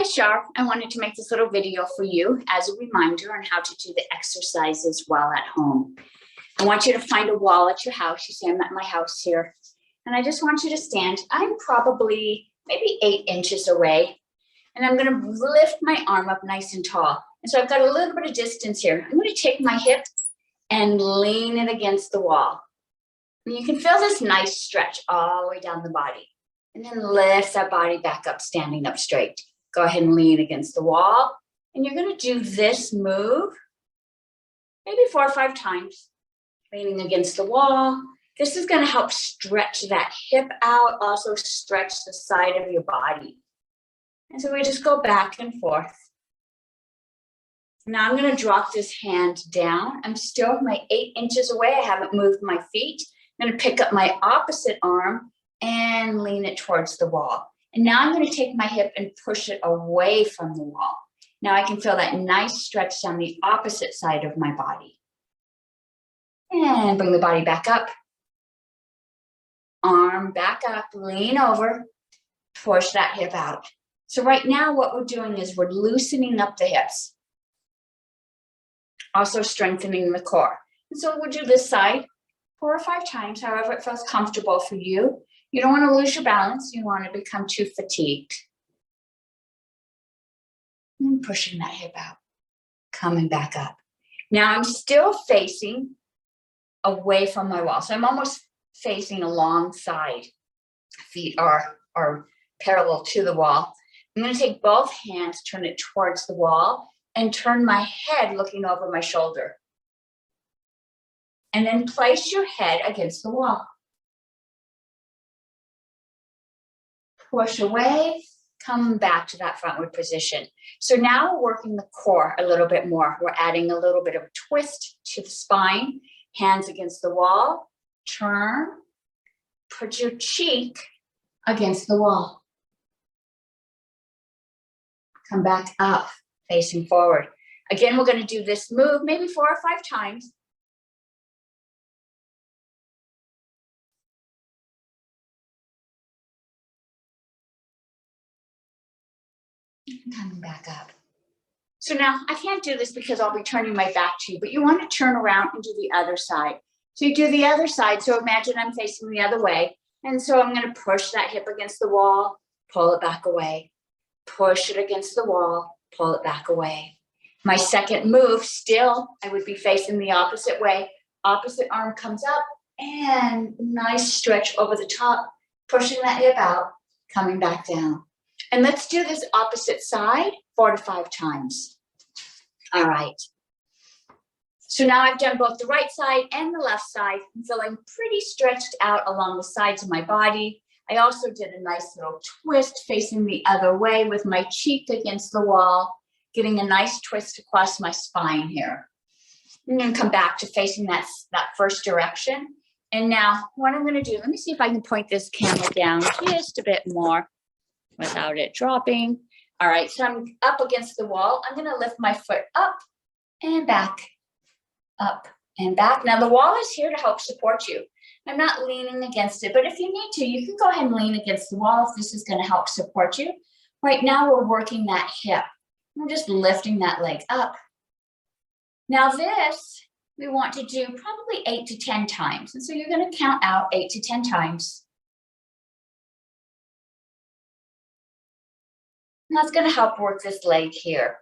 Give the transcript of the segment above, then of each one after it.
Char. I wanted to make this little video for you as a reminder on how to do the exercises while at home. I want you to find a wall at your house. You see I'm at my house here. And I just want you to stand. I'm probably maybe 8 inches away. And I'm going to lift my arm up nice and tall. And so I've got a little bit of distance here. I'm going to take my hip and lean it against the wall. And you can feel this nice stretch all the way down the body. And then lift that body back up, standing up straight. Go ahead and lean against the wall. And you're going to do this move maybe 4 or 5 times. Leaning against the wall. This is going to help stretch that hip out, also stretch the side of your body. And so we just go back and forth. Now I'm going to drop this hand down. I'm still my 8 inches away. I haven't moved my feet. I'm going to pick up my opposite arm and lean it towards the wall. And now I'm going to take my hip and push it away from the wall. Now I can feel that nice stretch down the opposite side of my body. And bring the body back up. Arm back up, lean over, push that hip out. So right now what we're doing is we're loosening up the hips. Also strengthening the core. And so we'll do this side 4 or 5 times, however it feels comfortable for you. You don't want to lose your balance. You want to become too fatigued. And pushing that hip out, coming back up. Now I'm still facing away from my wall. So I'm almost facing alongside. Feet are parallel to the wall. I'm going to take both hands, turn it towards the wall, and turn my head looking over my shoulder. And then place your head against the wall. Push away, come back to that frontward position. So now we're working the core a little bit more. We're adding a little bit of a twist to the spine. Hands against the wall, turn, put your cheek against the wall. Come back up, facing forward. Again, we're going to do this move maybe 4 or 5 times. Coming back up. So now I can't do this because I'll be turning my back to you, but you want to turn around and do the other side. So you do the other side. So imagine I'm facing the other way. And so I'm going to push that hip against the wall, pull it back away, push it against the wall, pull it back away. My second move, still, I would be facing the opposite way. Opposite arm comes up and nice stretch over the top, pushing that hip out, coming back down. And let's do this opposite side 4 to 5 times. All right. So now I've done both the right side and the left side. I'm feeling pretty stretched out along the sides of my body. I also did a nice little twist facing the other way with my cheek against the wall, getting a nice twist across my spine here. I'm going to come back to facing that first direction. And now what I'm going to do, let me see if I can point this camera down just a bit more without it dropping. All right, so I'm up against the wall. I'm going to lift my foot up and back, up and back. Now the wall is here to help support you. I'm not leaning against it, but if you need to, you can go ahead and lean against the wall if this is going to help support you. Right now we're working that hip. I'm just lifting that leg up. Now this, we want to do probably 8 to 10 times. And so you're going to count out 8 to 10 times. And that's going to help work this leg here.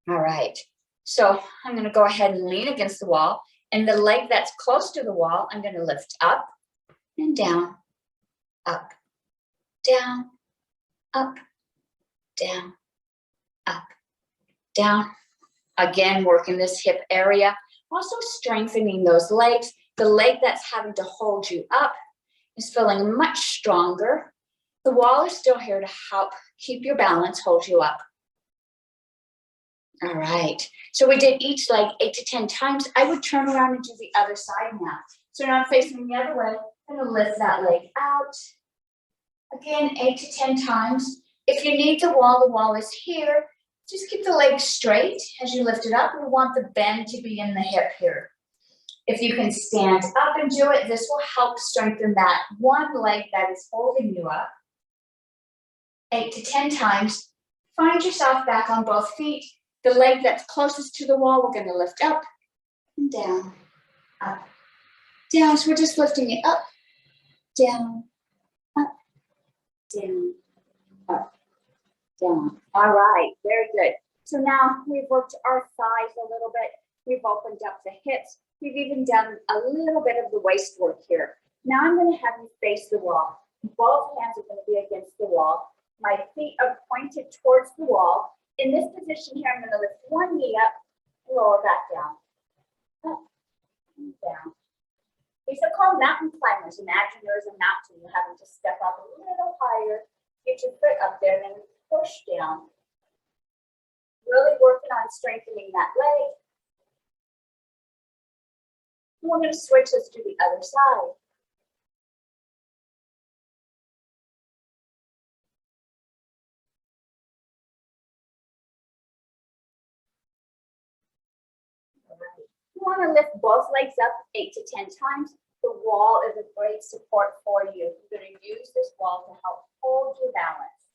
All right. So I'm going to go ahead and lean against the wall. And the leg that's close to the wall, I'm going to lift up and down, up, down, up, down, up, down. Again, working this hip area. Also strengthening those legs. The leg that's having to hold you up is feeling much stronger. The wall is still here to help keep your balance, hold you up. All right. So we did each leg 8 to 10 times. I would turn around and do the other side now. So now I'm facing the other way. I'm going to lift that leg out. Again, 8 to 10 times. If you need the wall is here. Just keep the leg straight as you lift it up. We want the bend to be in the hip here. If you can stand up and do it, this will help strengthen that one leg that is holding you up. 8 to 10 times. Find yourself back on both feet. The leg that's closest to the wall, we're going to lift up and down, up, down. So we're just lifting it up, down, up, down, up, down. All right, very good. So now we've worked our thighs a little bit. We've opened up the hips. We've even done a little bit of the waist work here. Now I'm going to have you face the wall. Both hands are going to be against the wall. My feet are pointed towards the wall. In this position here, I'm going to lift one knee up, lower back down, up and down. These are called mountain climbers. Imagine there's a mountain. You're having to step up a little higher, get your foot up there, and then push down. Really working on strengthening that leg. And we're going to switch this to the other side. You want to lift both legs up 8 to 10 times. The wall is a great support for you. You're going to use this wall to help hold your balance.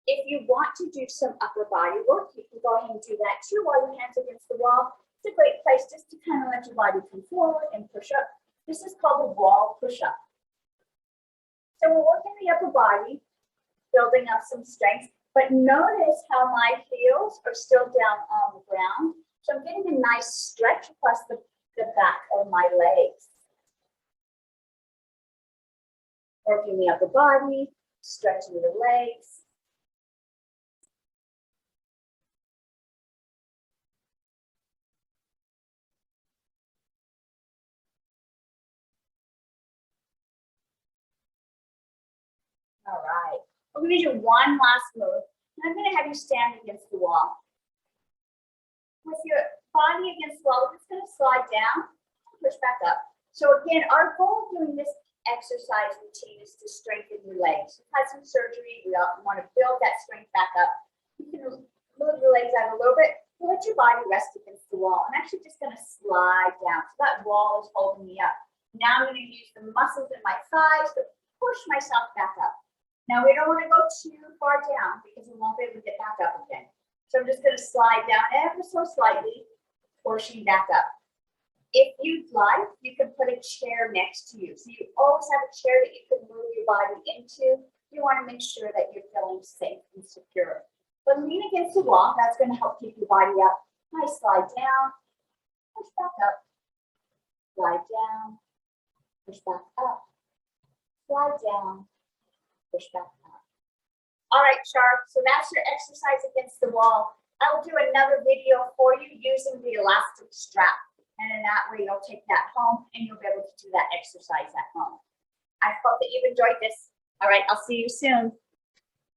If you want to do some upper body work, you can go ahead and do that too while your hands are against the wall. It's a great place just to kind of let your body come forward and push up. This is called a wall push-up. So we're working the upper body, building up some strength, but notice how my heels are still down on the ground. So I'm getting a nice stretch across the back of my legs. Working the upper body, stretching the legs. All right, we're going to do one last move. And I'm going to have you stand against the wall. With your body against the wall, we're just going to slide down and push back up. So again, our goal of doing this exercise routine is to strengthen your legs. You've had some surgery, we want to build that strength back up. You can move your legs out a little bit, let your body rest against the wall. I'm actually just going to slide down. So that wall is holding me up. Now I'm going to use the muscles in my thighs to push myself back up. Now we don't want to go too far down because we won't be able to get back up again. So I'm just going to slide down ever so slightly, pushing back up. If you'd like, you can put a chair next to you. So you always have a chair that you can move your body into. You want to make sure that you're feeling safe and secure. But lean against the wall. That's going to help keep your body up. Nice slide down, push back up, slide down, push back up, slide down, push back up. All right, Char, so that's your exercise against the wall. I'll do another video for you using the elastic strap. And in that way, you'll take that home and you'll be able to do that exercise at home. I hope that you've enjoyed this. All right, I'll see you soon.